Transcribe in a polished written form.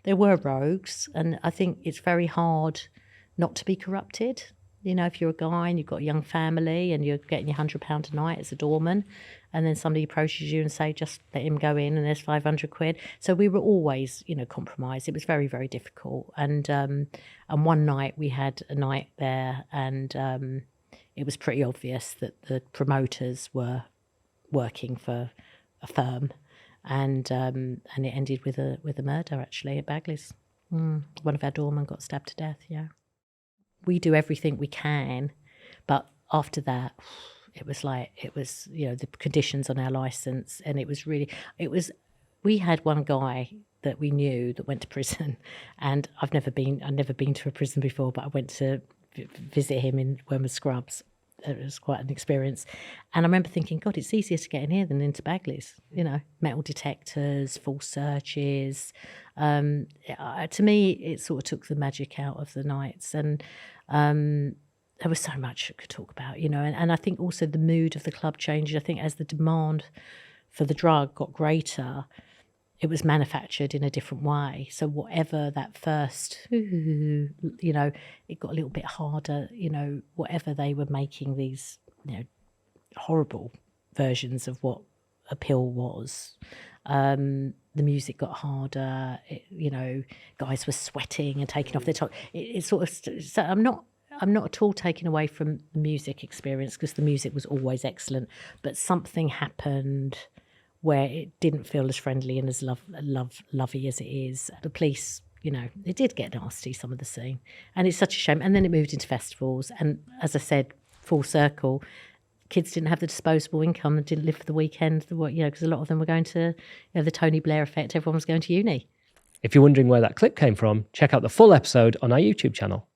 there were rogues, and I think it's very hard not to be corrupted. You know, if you're a guy and you've got a young family and you're getting your £100 a night as a doorman, and then somebody approaches you and say, just let him go in and there's 500 quid. So we were always, you know, compromised. It was very, very difficult. And one night we had a night there, and it was pretty obvious that the promoters were working for a firm, and it ended with a murder, actually, at Bagley's. One of our doormen got stabbed to death, yeah. We do everything we can, but after that, it was, you know, the conditions on our licence, and we had one guy that we knew that went to prison, and I'd never been to a prison before, but I went to visit him in Wormwood Scrubs. It was quite an experience. And I remember thinking, God, it's easier to get in here than into Bagley's, you know, metal detectors, false searches. To me, it sort of took the magic out of the nights. And there was so much I could talk about, you know, and I think also the mood of the club changed. I think as the demand for the drug got greater, it was manufactured in a different way. So whatever that first, you know, it got a little bit harder, you know, whatever they were making these, you know, horrible versions of what a pill was. The music got harder, you know, guys were sweating and taking off their top. It sort of, so I'm not at all taken away from the music experience, because the music was always excellent, but something happened where it didn't feel as friendly and as lovey as it is. The police, you know, it did get nasty, some of the scene. And it's such a shame. And then it moved into festivals. And as I said, full circle, kids didn't have the disposable income and didn't live for the weekend, you know, because a lot of them were going to, you know, the Tony Blair effect, everyone was going to uni. If you're wondering where that clip came from, check out the full episode on our YouTube channel.